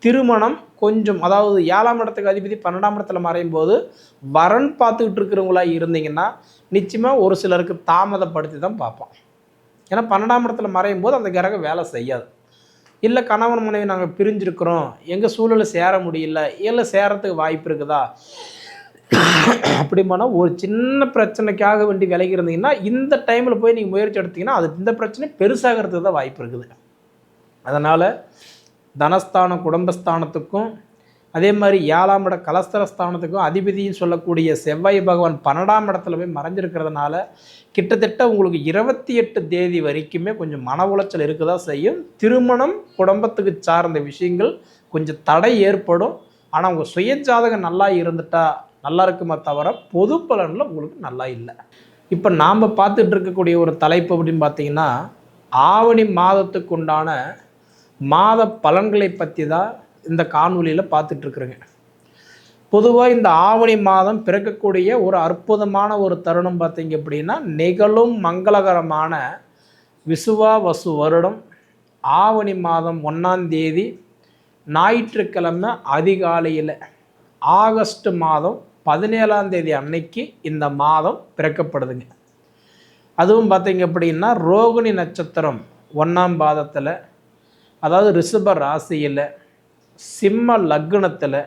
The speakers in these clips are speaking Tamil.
திருமணம் கொஞ்சம், அதாவது 7ஆம் இடத்துக்கு அதிபதி 12ஆம் இடத்துல மறையும் போது வரன் பார்த்துக்கிட்டு இருக்கிறவங்களா இருந்தீங்கன்னா நிச்சயமாக ஒரு சிலருக்கு தாமதப்படுத்தி தான் பார்ப்போம். ஏன்னா 12ஆம் இடத்துல மறையும் போது அந்த கிரகம் வேலை செய்யாது. இல்லை கணவன் மனைவி நாங்கள் பிரிஞ்சிருக்கிறோம், எங்கள் சூழலை சேர முடியல, இல்லை சேரத்துக்கு வாய்ப்பு இருக்குதா அப்படிமானா ஒரு சின்ன பிரச்சனைக்காக வேண்டி விலகி இருந்தீங்கன்னா இந்த டைமில் போய் நீங்கள் முயற்சி எடுத்தீங்கன்னா அது இந்த பிரச்சனை பெருசாகிறதுக்கு தான் வாய்ப்பு இருக்குது. அதனால் தனஸ்தானம் குடும்பஸ்தானத்துக்கும் அதே மாதிரி 7ஆம் இட கலஸ்தரஸ்தானத்துக்கும் அதிபதியும் சொல்லக்கூடிய செவ்வாய் பகவான் 12ஆம் இடத்துல போய் மறைஞ்சிருக்கிறதுனால கிட்டத்தட்ட உங்களுக்கு 28 தேதி வரைக்குமே கொஞ்சம் மன உளைச்சல் இருக்குதா செய்யும். திருமணம் குடும்பத்துக்கு சார்ந்த விஷயங்கள் கொஞ்சம் தடை ஏற்படும். ஆனால் உங்கள் சுய ஜாதகம் நல்லா இருந்துட்டா நல்லா இருக்குமே தவிர பொது பலனில் உங்களுக்கு நல்லா இல்லை. இப்போ நாம் பார்த்துட்டு இருக்கக்கூடிய ஒரு தலைப்பு அப்படின்னு பார்த்தீங்கன்னா ஆவணி மாதத்துக்கு உண்டான மாத பலன்களை பற்றி தான் இந்த காணொலியில் பார்த்துட்ருக்குறேங்க. பொதுவாக இந்த ஆவணி மாதம் பிறக்கக்கூடிய ஒரு அற்புதமான ஒரு தருணம் பார்த்தீங்க அப்படின்னா நிகழும் மங்களகரமான விசுவாவசு வருடம் ஆவணி மாதம் 1ஆம் தேதி ஞாயிற்றுக்கிழமை அதிகாலையில் ஆகஸ்ட் மாதம் 17ஆம் தேதி அன்னைக்கு இந்த மாதம் பிறக்கப்படுதுங்க. அதுவும் பார்த்தீங்க அப்படின்னா ரோகிணி நட்சத்திரம் 1ஆம் பாதத்தில், அதாவது ரிஷப ராசியில், சிம்ம லக்னத்தில்,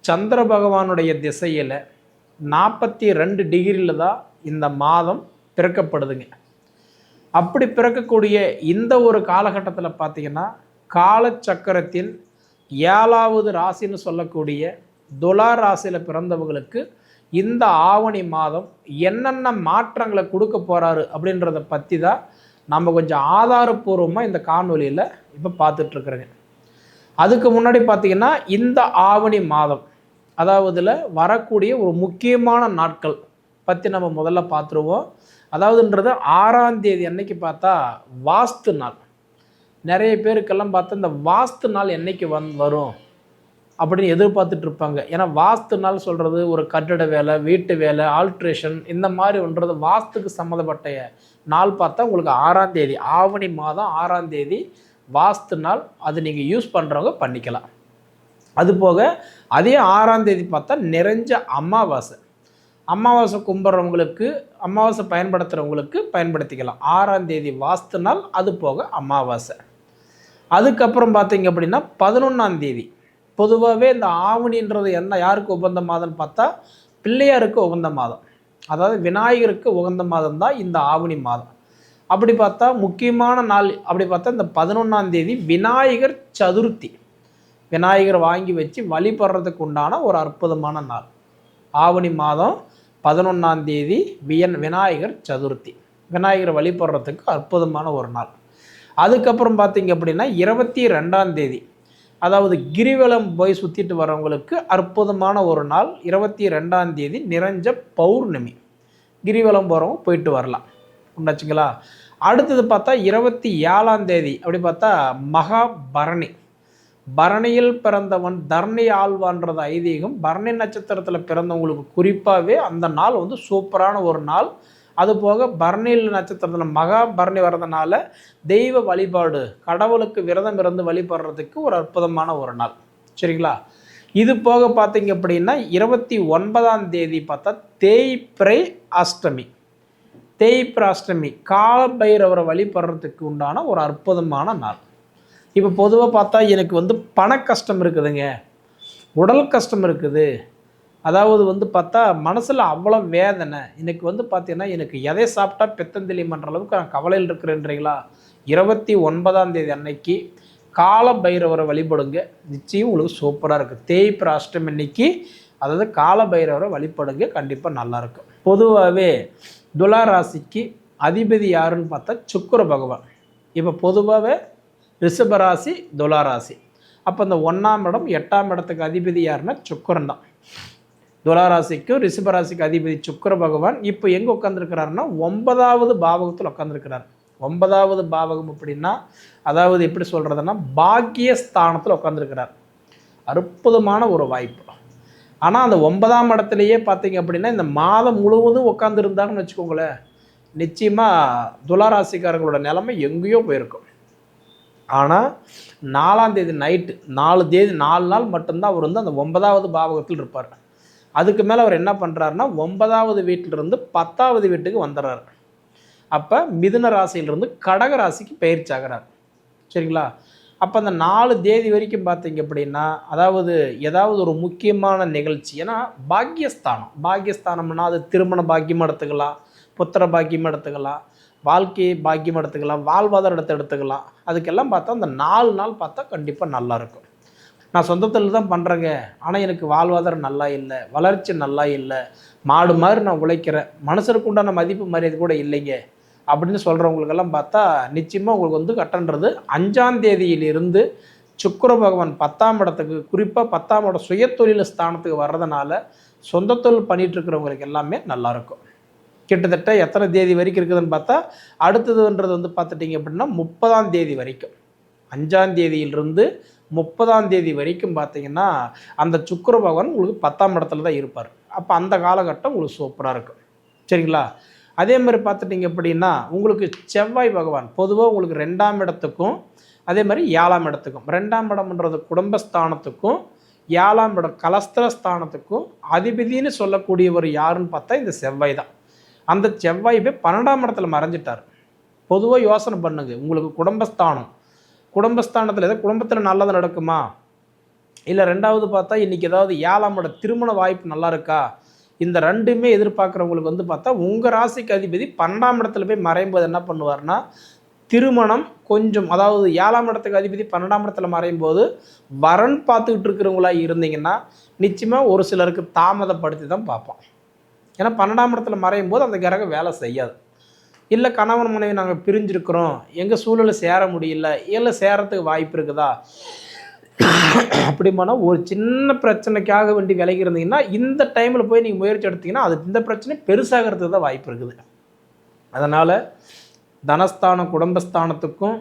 சந்திர பகவானுடைய திசையில் 42 டிகிரியில் தான் இந்த மாதம் பிறக்கப்படுதுங்க. அப்படி பிறக்கக்கூடிய இந்த ஒரு காலகட்டத்தில் பார்த்திங்கன்னா காலச்சக்கரத்தின் 7வது ராசின்னு சொல்லக்கூடிய துலா ராசியில் பிறந்தவங்களுக்கு இந்த ஆவணி மாதம் என்னென்ன மாற்றங்களை கொடுக்க போகிறாரு அப்படின்றத பற்றி தான் நம்ம கொஞ்சம் ஆதாரபூர்வமாக இந்த காணொலியில் இப்போ பார்த்துட்ருக்குறேங்க. அதுக்கு முன்னாடி பார்த்திங்கன்னா இந்த ஆவணி மாதம், அதாவதுல வரக்கூடிய ஒரு முக்கியமான நாட்கள் பற்றி நம்ம முதல்ல பார்த்துருவோம். அதாவதுன்றது 6ஆம் தேதி அன்னைக்கு பார்த்தா வாஸ்து நாள். நிறைய பேருக்கெல்லாம் பார்த்தா இந்த வாஸ்து நாள் என்னைக்கு வரும் அப்படின்னு எதிர்பார்த்துட்டு இருப்பாங்க. ஏன்னா வாஸ்து நாள் சொல்கிறது ஒரு கட்டட வேலை, வீட்டு வேலை, ஆல்ட்ரேஷன் இந்த மாதிரி ஒன்றது வாஸ்துக்கு சம்மந்தப்பட்ட நாள் பார்த்தா உங்களுக்கு 6ஆம் தேதி ஆவணி மாதம் 6ஆம் தேதி வாஸ்து நாள். அது நீங்கள் யூஸ் பண்ணுறவங்க பண்ணிக்கலாம். அதுபோக அதே 6ஆம் தேதி பார்த்தா நிறைஞ்ச அமாவாசை. அமாவாசை கும்பிட்றவங்களுக்கு, அமாவாசை பயன்படுத்துகிறவங்களுக்கு பயன்படுத்திக்கலாம். 6ஆம் தேதி வாஸ்து நாள், அது போக அமாவாசை. அதுக்கப்புறம் பார்த்தீங்க அப்படின்னா 11ஆம் தேதி. பொதுவாகவே இந்த ஆவணின்றது என்ன யாருக்கு உகந்த மாதம்னு பார்த்தா பிள்ளையாருக்கு உகந்த மாதம், அதாவது விநாயகருக்கு உகந்த மாதம் தான் இந்த ஆவணி மாதம். அப்படி பார்த்தா முக்கியமான நாள் அப்படி பார்த்தா இந்த 11ஆம் தேதி விநாயகர் சதுர்த்தி. விநாயகர் வாங்கி வச்சு வழிபடுறதுக்கு உண்டான ஒரு அற்புதமான நாள். ஆவணி மாதம் 11ஆம் தேதி விநாயகர் சதுர்த்தி. விநாயகரை வழிபடுறதுக்கு அற்புதமான ஒரு நாள். அதுக்கப்புறம் பார்த்தீங்க அப்படின்னா 22ஆம் தேதி, அதாவது கிரிவலம் போய் சுற்றிட்டு வரவங்களுக்கு அற்புதமான ஒரு நாள். 22ஆம் தேதி நிறைஞ்ச பௌர்ணமி. கிரிவலம் போகிறவங்க போயிட்டு வரலாம், உண்டாச்சுங்களா. அடுத்தது பார்த்தா 27ஆம் தேதி அப்படி பார்த்தா மகாபரணி. பரணியில் பிறந்தவன் தரணி ஆழ்வான்றது ஐதீகம். பரணி நட்சத்திரத்தில் பிறந்தவங்களுக்கு குறிப்பாகவே அந்த நாள் வந்து சூப்பரான ஒரு நாள். அதுபோக பரணியில் நட்சத்திரத்தில் மகாபரணி வர்றதுனால தெய்வ வழிபாடு, கடவுளுக்கு விரதம் இருந்து வழிபடுறதுக்கு ஒரு அற்புதமான ஒரு நாள், சரிங்களா. இது போக பார்த்தீங்க அப்படின்னா 29ஆம் தேதி பார்த்தா தேய்பிறை அஷ்டமி. தேய்பிறை அஷ்டமி காலபைரவரை வழிபடுறதுக்கு உண்டான ஒரு அற்புதமான நாள். இப்போ பொதுவாக பார்த்தா எனக்கு வந்து பண கஷ்டம் இருக்குதுங்க, உடல் கஷ்டம் இருக்குது, அதாவது வந்து பார்த்தா மனசில் அவ்வளோ வேதனை, எனக்கு வந்து பார்த்தீங்கன்னா எனக்கு எதை சாப்பிட்டா பெத்தந்தெளிமன்ற அளவுக்கு நான் கவலையில் இருக்கிறேன்றீங்களா, 29ஆம் தேதி அன்னைக்கு கால பைரவரை வழிபடுங்க. நிச்சயம் உங்களுக்கு சூப்பராக இருக்குது. தேய்பிறை அஷ்டமி அன்னைக்கு அதாவது கால பைரவரை வழிபடுங்க, கண்டிப்பாக நல்லாயிருக்கும். பொதுவாகவே துலா ராசிக்கு அதிபதி யாருன்னு பார்த்தா சுக்கிர பகவான். இப்போ பொதுவாகவே ரிஷபராசி துலாராசி. அப்போ இந்த 1ஆம் இடம் 8ஆம் இடத்துக்கு அதிபதி யாருன்னா சுக்கிரன் தான். துலாராசிக்கும் ரிஷபராசிக்கு அதிபதி சுக்கிர பகவான். இப்போ எங்கே உட்காந்துருக்கிறாருன்னா 9வது பாவகத்தில் உட்காந்துருக்கிறார். 9வது பாவகம் அப்படின்னா அதாவது எப்படி சொல்கிறதுன்னா பாக்கியஸ்தானத்தில் உட்காந்துருக்கிறார். அற்புதமான ஒரு வாய்ப்பு. ஆனால் அந்த 9ஆம் இடத்துலையே பார்த்தீங்க அப்படின்னா இந்த மாதம் முழுவதும் உட்காந்துருந்தாங்கன்னு வச்சுக்கோங்களேன், நிச்சயமாக துலாராசிக்காரங்களோட நிலைமை எங்கேயோ போயிருக்கும். ஆனால் 4ஆம் தேதி நைட்டு 4 நாள் மட்டும்தான் அவர் வந்து அந்த 9வது பாவகத்தில் இருப்பார். அதுக்கு மேலே அவர் என்ன பண்ணுறாருன்னா 9வது வீட்டிலிருந்து 10வது வீட்டுக்கு வந்துடுறாரு. அப்போ மிதுன ராசியிலிருந்து கடக ராசிக்கு பயிற்சி ஆகிறார். சரிங்களா? அப்போ அந்த 4 தேதி வரைக்கும் பார்த்தீங்க அப்படின்னா, அதாவது ஏதாவது ஒரு முக்கியமான நிகழ்ச்சி, ஏன்னா பாக்கியஸ்தானம்னா அது திருமண பாக்கியம் எடுத்துக்கலாம், புத்திர பாக்கியம் எடுத்துக்கலாம், வாழ்க்கை பாக்கியம் எடுத்துக்கலாம், வாழ்வாதார இடத்தை எடுத்துக்கலாம். அதுக்கெல்லாம் பார்த்தா அந்த 4 நாள் பார்த்தா கண்டிப்பாக நல்லாயிருக்கும். நான் சொந்த தொழில் தான் பண்ணுறேங்க, ஆனால் எனக்கு வாழ்வாதாரம் நல்லா இல்லை, வளர்ச்சி நல்லா இல்லை, மாடு மாதிரி நான் உழைக்கிறேன், மனுஷருக்கு உண்டான மதிப்பு மரியாதை கூட இல்லைங்க அப்படின்னு சொல்கிறவங்களுக்கெல்லாம் பார்த்தா நிச்சயமாக உங்களுக்கு வந்து கட்டன்றது 5ஆம் தேதியிலிருந்து சுக்கிர பகவான் 10ஆம் இடத்துக்கு, குறிப்பாக 10ஆம் இடம் சுயத்தொழில் ஸ்தானத்துக்கு வர்றதுனால சொந்த தொழில் பண்ணிகிட்டு இருக்கிறவங்களுக்கு எல்லாமே நல்லாயிருக்கும். கிட்டத்தட்ட எத்தனை தேதி வரைக்கும் இருக்குதுன்னு பார்த்தா அடுத்ததுன்றது வந்து பார்த்துட்டிங்க அப்படின்னா 30ஆம் தேதி வரைக்கும், 5ஆம் தேதியிலிருந்து 30ஆம் தேதி வரைக்கும் பார்த்தீங்கன்னா அந்த சுக்கிர பகவான் உங்களுக்கு 10ஆம் இடத்துல தான் இருப்பார். அப்போ அந்த காலகட்டம் உங்களுக்கு சூப்பராக இருக்கும். சரிங்களா? அதே மாதிரி பார்த்துட்டிங்க அப்படின்னா உங்களுக்கு செவ்வாய் பகவான் பொதுவாக உங்களுக்கு 2ஆம் இடத்துக்கும் அதே மாதிரி 7ஆம் இடத்துக்கும், 2ஆம் இடம்ன்றது குடும்பஸ்தானத்துக்கும் 7ஆம் இடம் கலஸ்திரஸ்தானத்துக்கும் அதிபதினு சொல்லக்கூடியவர் யாருன்னு பார்த்தா இந்த செவ்வாய் தான். அந்த செவ்வாய் போய் 12ஆம் இடத்துல மறைஞ்சிட்டார். பொதுவாக யோசனை பண்ணுங்க, உங்களுக்கு குடும்பஸ்தானத்தில் ஏதாவது குடும்பத்தில் நல்லது நடக்குமா, இல்லை 2வது பார்த்தா இன்றைக்கி ஏதாவது 7ஆம் இடம் திருமண வாய்ப்பு நல்லா இருக்கா, இந்த 2மே எதிர்பார்க்குறவங்களுக்கு வந்து பார்த்தா உங்கள் ராசிக்கு அதிபதி 12ஆம் இடத்துல போய் மறையும் போது என்ன பண்ணுவார்னா திருமணம் கொஞ்சம், அதாவது 7ஆம் இடத்துக்கு அதிபதி 12ஆம் இடத்துல மறையும் போது வரன் பார்த்துக்கிட்டு இருக்கிறவங்களா இருந்தீங்கன்னா நிச்சயமாக ஒரு சிலருக்கு தாமதப்படுத்தி தான் பார்ப்போம். ஏன்னா 12ஆம் இடத்துல மறையும் போது அந்த கிரகம் வேலை செய்யாது. இல்லை கணவன் மனைவி நாங்கள் பிரிஞ்சிருக்கிறோம், எங்கள் சூழலை சேர முடியல, இல்லை சேரத்துக்கு வாய்ப்பு இருக்குதா அப்படிமான ஒரு சின்ன பிரச்சனைக்காக வேண்டி விலகி இருந்தீங்கன்னா இந்த டைமில் போய் நீங்கள் முயற்சி எடுத்தீங்கன்னா அது இந்த பிரச்சனை பெருசாகிறதுக்கு தான் வாய்ப்பு இருக்குது. அதனால் தனஸ்தானம் குடும்பஸ்தானத்துக்கும்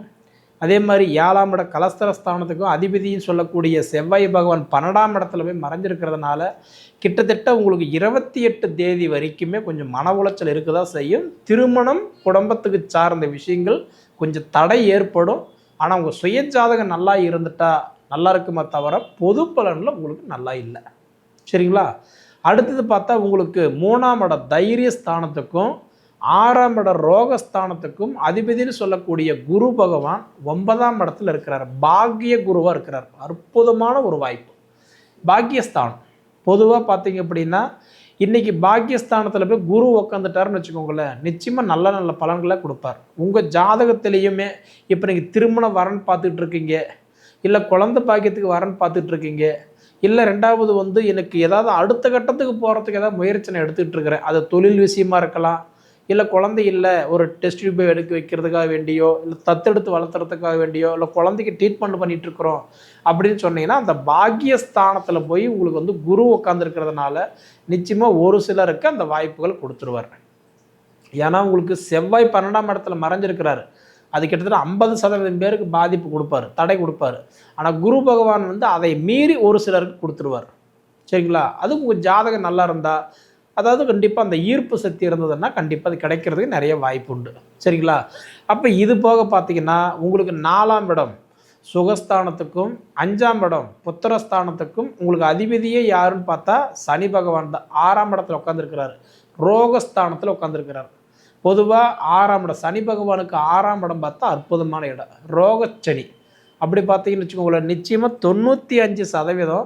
அதே மாதிரி 7ஆம் இட கலஸ்தரஸ்தானத்துக்கும் அதிபதியும் சொல்லக்கூடிய செவ்வாய் பகவான் 12ஆம் இடத்துல போய் மறைஞ்சிருக்கிறதுனால கிட்டத்தட்ட உங்களுக்கு 28 தேதி வரைக்குமே கொஞ்சம் மன உளைச்சல் இருக்குதா செய்யும். திருமணம் குடும்பத்துக்கு சார்ந்த விஷயங்கள் கொஞ்சம் தடை ஏற்படும். ஆனால் உங்கள் சுய ஜாதகம் நல்லா இருந்துட்டா நல்லா இருக்குமே தவிர பொது பலனில் உங்களுக்கு நல்லா இல்லை. சரிங்களா? அடுத்தது பார்த்தா உங்களுக்கு 3ஆம் இட தைரிய ஸ்தானத்துக்கும் 6ஆம் இட ரோகஸ்தானத்துக்கும் அதிபதினு சொல்லக்கூடிய குரு பகவான் 9ஆம் இடத்துல இருக்கிறார். பாக்கிய குருவாக இருக்கிறார். அற்புதமான ஒரு வாய்ப்பு. பாக்கியஸ்தானம் பொதுவாக பார்த்தீங்க அப்படின்னா இன்றைக்கி பாக்கியஸ்தானத்தில் போய் குரு உக்காந்துட்டாருன்னு வச்சுக்கோங்களேன், நிச்சயமாக நல்ல நல்ல பலன்களை கொடுப்பார். உங்கள் ஜாதகத்திலையுமே இப்போ நீங்கள் திருமண வரன் பார்த்துட்டு இருக்கீங்க, இல்லை குழந்தை பாக்கியத்துக்கு வரன் பார்த்துட்ருக்கீங்க, இல்லை 2வது வந்து எனக்கு ஏதாவது அடுத்த கட்டத்துக்கு போகிறதுக்கு ஏதாவது முயற்சி நான் எடுத்துகிட்டு இருக்கிறேன், அது தொழில் விஷயமா இருக்கலாம், இல்லை குழந்தை இல்லை ஒரு டெஸ்ட் டியூப் எடுக்க வைக்கிறதுக்காக வேண்டியோ, இல்லை தத்தெடுத்து வளர்த்துறதுக்காக வேண்டியோ, இல்லை குழந்தைக்கு ட்ரீட்மெண்ட் பண்ணிகிட்ருக்குறோம் அப்படின்னு சொன்னீங்கன்னா அந்த பாக்கியஸ்தானத்தில் போய் உங்களுக்கு வந்து குரு உட்காந்துருக்கிறதுனால நிச்சயமாக ஒரு சிலருக்கு அந்த வாய்ப்புகள் கொடுத்துருவார். ஏன்னா உங்களுக்கு செவ்வாய் 12ஆம் இடத்துல மறைஞ்சிருக்கிறாரு. அது கிட்டத்தட்ட 50% பேருக்கு பாதிப்பு கொடுப்பார், தடை கொடுப்பார். ஆனால் குரு பகவான் வந்து அதை மீறி ஒரு சிலருக்கு கொடுத்துருவார். சரிங்களா? அது உங்கள் ஜாதகம் நல்லா இருந்தால், அதாவது கண்டிப்பாக அந்த ஈர்ப்பு சக்தி இருந்ததுன்னா கண்டிப்பாக அது கிடைக்கிறதுக்கு நிறைய வாய்ப்பு உண்டு. சரிங்களா? அப்போ இது போக பார்த்தீங்கன்னா உங்களுக்கு 4ஆம் இடம் சுகஸ்தானத்துக்கும் 5ஆம் இடம் புத்திரஸ்தானத்துக்கும் உங்களுக்கு அதிபதியே யாருன்னு பார்த்தா சனி பகவான் தான். 6ஆம் இடத்துல உட்காந்துருக்கிறார், ரோகஸ்தானத்தில் உட்காந்துருக்கிறார். பொதுவாக 6ஆம் இடம் சனி பகவானுக்கு 6ஆம் இடம் பார்த்தா அற்புதமான இடம், ரோகச்சனி. அப்படி பார்த்தீங்கன்னு வச்சுக்கோங்களேன், நிச்சயமாக 95%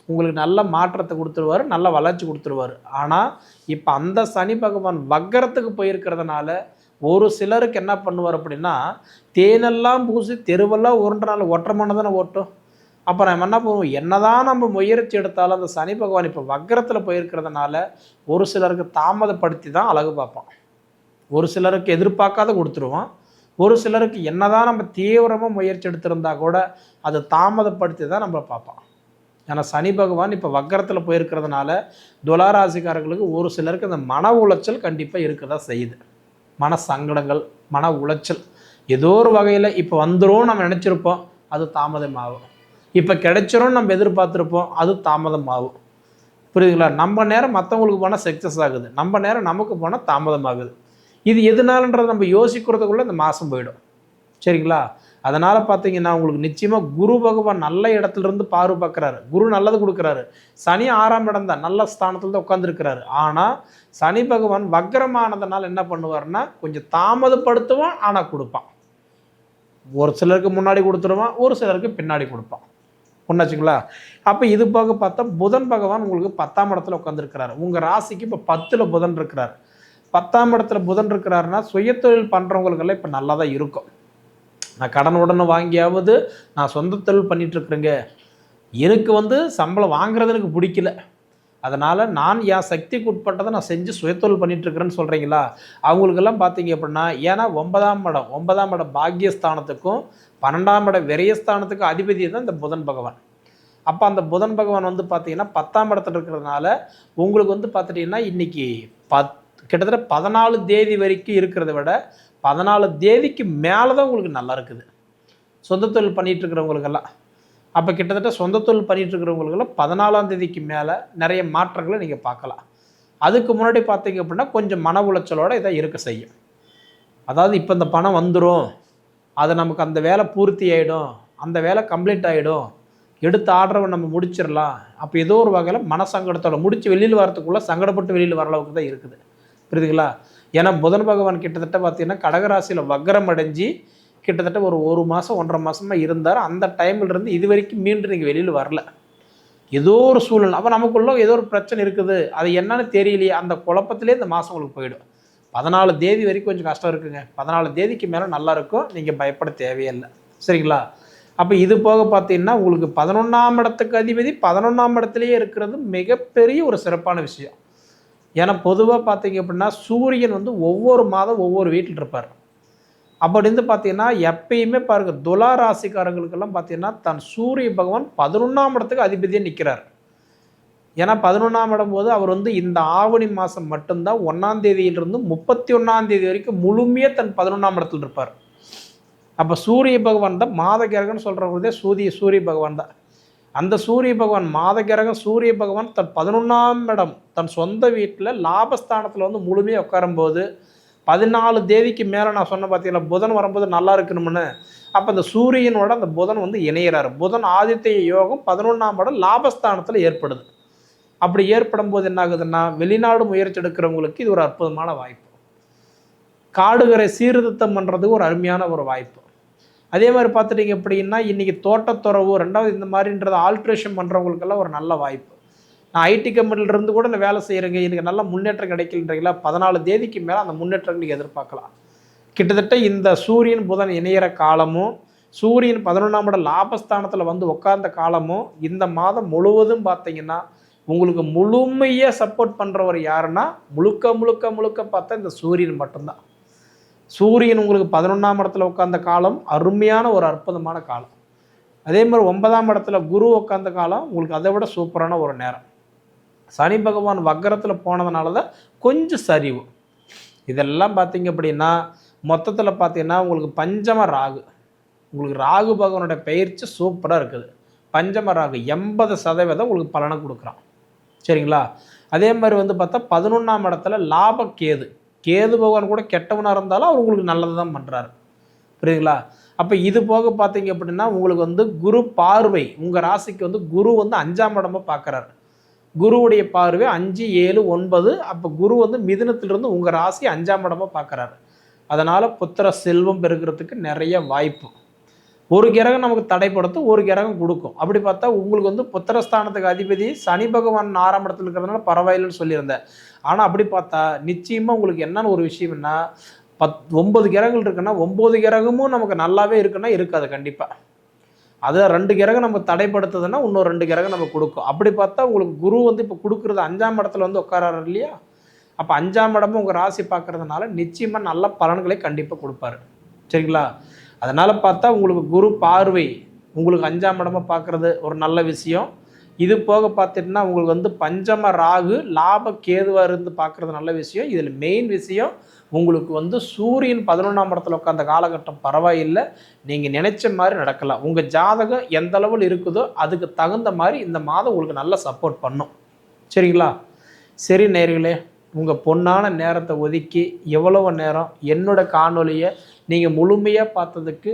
உங்களுக்கு நல்ல மாற்றத்தை கொடுத்துருவார், நல்ல வளர்ச்சி கொடுத்துருவார். ஆனால் இப்போ அந்த சனி பகவான் வக்கரத்துக்கு போயிருக்கிறதுனால ஒரு சிலருக்கு என்ன பண்ணுவார் அப்படின்னா, தேனெல்லாம் பூசி தெருவெல்லாம் உருண்ட நாள் ஒற்றை தானே ஓட்டும். அப்போ நம்ம என்ன பண்ணுவோம், என்னதான் நம்ம முயற்சி எடுத்தாலும் அந்த சனி பகவான் இப்போ வக்கரத்தில் போயிருக்கிறதுனால ஒரு சிலருக்கு தாமதப்படுத்தி தான் அழகு பார்ப்பான். ஒரு சிலருக்கு எதிர்பார்க்காத கொடுத்துருவான். ஒரு சிலருக்கு என்னதான் நம்ம தீவிரமாக முயற்சி எடுத்திருந்தா கூட அதை தாமதப்படுத்தி தான் நம்ம பார்ப்பான். ஏன்னா சனி பகவான் இப்போ வக்கரத்தில் போயிருக்கிறதுனால துளாராசிக்காரர்களுக்கு ஒரு சிலருக்கு அந்த மன உளைச்சல் கண்டிப்பாக இருக்க தான் செய்யுது. மன சங்கடங்கள், மன உளைச்சல் ஏதோ ஒரு வகையில் இப்போ வந்துடும் நம்ம நினச்சிருப்போம், அது தாமதமாகும். இப்போ கிடைச்சிரும் நம்ம எதிர்பார்த்துருப்போம், அது தாமதமாகும். புரியுதுங்களா? நம்ம நேரம் மற்றவங்களுக்கு போனால் சக்ஸஸ் ஆகுது, நம்ம நேரம் நமக்கு போனால் தாமதமாகுது. இது எதுனாலன்றது நம்ம யோசிக்கிறதுக்குள்ளே இந்த மாதம் போயிடும். சரிங்களா? அதனால் பார்த்தீங்கன்னா உங்களுக்கு நிச்சயமாக குரு பகவான் நல்ல இடத்துலேருந்து பார்வை பார்க்குறாரு. குரு நல்லது கொடுக்குறாரு. சனி 6ஆம் இடம் தான், நல்ல ஸ்தானத்தில் தான் உட்காந்துருக்கிறாரு. ஆனால் சனி பகவான் வக்ரமானதுனால என்ன பண்ணுவார்னா கொஞ்சம் தாமதப்படுத்துவான், ஆனால் கொடுப்பான். ஒரு சிலருக்கு முன்னாடி கொடுத்துருவான், ஒரு சிலருக்கு பின்னாடி கொடுப்பான். ஒன்றாச்சுங்களா? அப்போ இது போக பார்த்தா புதன் பகவான் உங்களுக்கு 10ஆம் இடத்துல உட்காந்துருக்கிறாரு. உங்கள் ராசிக்கு இப்போ 10ல் புதன் இருக்கிறார். 10ஆம் இடத்துல புதன் இருக்கிறாருன்னா சுயதொழில் பண்ணுறவங்களுக்கெல்லாம் இப்போ நல்லா தான் இருக்கும். நான் கடன் உடனே வாங்கியாவது நான் சொந்த தொழில் பண்ணிகிட்ருக்குறேங்க, எனக்கு சம்பளம் வாங்குறது எனக்கு பிடிக்கல, அதனால் நான் என் சக்திக்கு உட்பட்டதை நான் செஞ்சு சுயதொழில் பண்ணிகிட்ருக்கிறேன்னு சொல்கிறீங்களா, அவங்களுக்கெல்லாம் பார்த்தீங்க அப்படின்னா, ஏன்னா 9ஆம் இடம் பாக்கியஸ்தானத்துக்கும் 12ஆம் இடம் விரயஸ்தானத்துக்கும் அதிபதி தான் இந்த புதன் பகவான். அப்போ அந்த புதன் பகவான் பார்த்தீங்கன்னா 10ஆம் இடத்துல இருக்கிறதுனால உங்களுக்கு பார்த்துட்டிங்கன்னா இன்றைக்கி கிட்டத்தட்ட 14 தேதி வரைக்கும் இருக்கிறத விட 14 தேதிக்கு மேலே தான் உங்களுக்கு நல்லா இருக்குது சொந்த தொழில் பண்ணிகிட்டு இருக்கிறவங்களுக்கெல்லாம். அப்போ கிட்டத்தட்ட சொந்த தொழில் பண்ணிகிட்டு இருக்கிறவங்களுக்கெல்லாம் 14ஆம் தேதிக்கு மேலே நிறைய மாற்றங்களை நீங்கள் பார்க்கலாம். அதுக்கு முன்னாடி பார்த்தீங்க அப்படின்னா கொஞ்சம் மன உளைச்சலோடு இதை இருக்க செய்யும். அதாவது இப்போ இந்த பணம் வந்துடும், அது நமக்கு அந்த வேலை பூர்த்தி ஆகிடும், அந்த வேலை கம்ப்ளீட் ஆகிடும், எடுத்த ஆர்டரை நம்ம முடிச்சிடலாம், அப்போ ஏதோ ஒரு வகையில் மனசங்கடத்தோட முடித்து வெளியில் வரத்துக்குள்ளே சங்கடப்பட்டு வெளியில் வர அளவுக்கு தான் இருக்குது. புரியுதுங்களா? ஏன்னா புதன் பகவான் கிட்டத்தட்ட பார்த்தீங்கன்னா கடகராசியில் வக்ரம் அடைஞ்சு கிட்டத்தட்ட ஒரு மாதம் 1.5 மாதமாக இருந்தார். அந்த டைமிலிருந்து இது வரைக்கும் மீண்டும் நீங்கள் வெளியில் வரல. ஏதோ ஒரு சூழல், அப்போ நமக்குள்ள ஏதோ ஒரு பிரச்சனை இருக்குது, அது என்னன்னு தெரியலையே, அந்த குழப்பத்திலே இந்த மாதம் உங்களுக்கு போயிடும். 14 தேதி வரைக்கும் கொஞ்சம் கஷ்டம் இருக்குங்க. 14 தேதிக்கு மேலே நல்லா இருக்கும், நீங்கள் பயப்பட தேவையில்லை. சரிங்களா? அப்போ இது போக பார்த்தீங்கன்னா உங்களுக்கு 11ஆம் இடத்துக்கு அதிபதி 11ஆம் இடத்துலையே இருக்கிறது மிகப்பெரிய ஒரு சிறப்பான விஷயம். ஏன்னா பொதுவாக பார்த்தீங்க அப்படின்னா சூரியன் ஒவ்வொரு மாதம் ஒவ்வொரு வீட்டில் இருப்பார். அப்படி பார்த்தீங்கன்னா எப்பயுமே பாருங்கள் துலா ராசிக்காரங்களுக்கெல்லாம் பார்த்தீங்கன்னா தன் சூரிய பகவான் 11ஆம் இடத்துக்கு அதிபதியாக நிற்கிறார். ஏன்னா 11ஆம் இடம் போது அவர் இந்த ஆவணி மாதம் மட்டும்தான் 1ஆம் தேதியிலிருந்து 31ஆம் தேதி வரைக்கும் முழுமையாக தன் 11ஆம் இடத்துல இருப்பார். அப்போ சூரிய பகவான் தான் மாத கிரகம்னு சொல்கிறவங்களே சூரிய பகவான் தான். அந்த சூரிய பகவான் மாத கிரகம் சூரிய பகவான் தன் 11ஆம் இடம் தன் சொந்த வீட்டில் லாபஸ்தானத்தில் முழுமையாக உட்காரும்போது 14 தேதிக்கு மேலே நான் சொன்ன பார்த்தீங்கன்னா புதன் வரும்போது நல்லா இருக்கணும்னு, அப்போ அந்த சூரியனோட அந்த புதன் இணையிறாரு. புதன் ஆதித்ய யோகம் 11ஆம் இடம் லாபஸ்தானத்தில் ஏற்படுது. அப்படி ஏற்படும் போது என்ன ஆகுதுன்னா வெளிநாடு முயற்சி எடுக்கிறவங்களுக்கு இது ஒரு அற்புதமான வாய்ப்பு. காடுகரை சீர்திருத்தம் பண்ணுறதுக்கு ஒரு அருமையான ஒரு வாய்ப்பு. அதே மாதிரி பார்த்துட்டிங்க அப்படின்னா இன்றைக்கி தோட்டத்துறவு 2வது இந்த மாதிரின்றதை ஆல்ட்ரேஷன் பண்ணுறவங்களுக்கெல்லாம் ஒரு நல்ல வாய்ப்பு. நான் ஐடி கம்பெனிலிருந்து கூட நான் வேலை செய்கிறேங்க, எனக்கு நல்ல முன்னேற்றம் கிடைக்கலன்றீங்களா, 14 தேதிக்கு மேலே அந்த முன்னேற்றம் நீங்கள் எதிர்பார்க்கலாம். கிட்டத்தட்ட இந்த சூரியன் புதன் இணையிற காலமும் சூரியன் 11ஆம் இடம் லாபஸ்தானத்தில் உட்கார்ந்த காலமும் இந்த மாதம் முழுவதும் பார்த்தீங்கன்னா உங்களுக்கு முழுமையாக சப்போர்ட் பண்ணுறவர் யாருன்னா முழுக்க முழுக்க முழுக்க பார்த்தா இந்த சூரியன் மட்டும்தான். சூரியன் உங்களுக்கு 11ஆம் இடத்துல உட்கார்ந்த காலம் அருமையான ஒரு அற்புதமான காலம். அதே மாதிரி 9ஆம் இடத்துல குரு உட்கார்ந்த காலம் உங்களுக்கு அதை விட சூப்பரான ஒரு நேரம். சனி பகவான் வக்கரத்தில் போனதுனால தான் கொஞ்சம் சரிவு. இதெல்லாம் பார்த்தீங்க அப்படின்னா மொத்தத்தில் பார்த்தீங்கன்னா உங்களுக்கு பஞ்சம ராகு, உங்களுக்கு ராகு பகவானுடைய பயிற்சி சூப்பராக இருக்குது. பஞ்சம ராகு 80% உங்களுக்கு பலனை கொடுக்குறான். சரிங்களா? அதே மாதிரி பார்த்தா 11ஆம் இடத்துல லாப கேது, கேது பகவான் கூட கெட்டவனாக இருந்தாலும் அவர் உங்களுக்கு நல்லது தான் பண்ணுறாரு. புரியுதுங்களா? அப்போ இது போக பார்த்தீங்க அப்படின்னா உங்களுக்கு குரு பார்வை உங்கள் ராசிக்கு குரு 5ஆம் இடமாக பார்க்குறாரு. குருவுடைய பார்வை 5, 7, 9. அப்போ குரு மிதுனத்திலிருந்து உங்கள் ராசி 5ஆம் இடமாக பார்க்குறாரு. அதனால் புத்திர செல்வம் பெருகிறதுக்கு நிறைய வாய்ப்பு. ஒரு கிரகம் நமக்கு தடைப்படுத்தும், ஒரு கிரகம் கொடுக்கும். அப்படி பார்த்தா உங்களுக்கு புத்திரஸ்தானத்துக்கு அதிபதி சனி பகவான் 6ஆம் இடத்துல இருக்கிறதுனால பரவாயில்லைன்னு சொல்லியிருந்தேன். ஆனால் அப்படி பார்த்தா நிச்சயமாக உங்களுக்கு என்னென்னு ஒரு விஷயம்னா 9 கிரகங்கள் இருக்குன்னா 9 கிரகமும் நமக்கு நல்லாவே இருக்குன்னா இருக்காது கண்டிப்பாக. அதை 2 கிரகம் நம்ம தடைப்படுத்துதுன்னா இன்னும் 2 கிரகம் நம்ம கொடுக்கும். அப்படி பார்த்தா உங்களுக்கு குரு இப்போ கொடுக்குறது 5ஆம் இடத்துல உட்காராரு இல்லையா? அப்போ 5ஆம் இடமும் உங்கள் ராசி பார்க்கறதுனால நிச்சயமாக நல்ல பலன்களை கண்டிப்பாக கொடுப்பாரு. சரிங்களா? அதனால் பார்த்தா உங்களுக்கு குரு பார்வை உங்களுக்கு 5ஆம் இடமாக பார்க்குறது ஒரு நல்ல விஷயம். இது போக பார்த்துட்டுனா உங்களுக்கு பஞ்சம ராகு லாப கேதுவாக இருந்து பார்க்குறது நல்ல விஷயம். இதில் மெயின் விஷயம் உங்களுக்கு சூரியன் 11ஆம் இடத்துல உட்காந்த காலகட்டம் பரவாயில்லை, நீங்கள் நினைச்ச மாதிரி நடக்கலாம். உங்கள் ஜாதகம் எந்த அளவில் இருக்குதோ அதுக்கு தகுந்த மாதிரி இந்த மாதம் உங்களுக்கு நல்லா சப்போர்ட் பண்ணும். சரிங்களா? சரி நேயர்களே, உங்கள் பொன்னான நேரத்தை ஒதுக்கி எவ்வளவு நேரம் என்னோட காணொலியை நீங்கள் முழுமையாக பார்த்ததுக்கு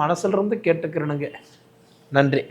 மனசிலிருந்து கேட்டுக்கிறணுங்க. நன்றி.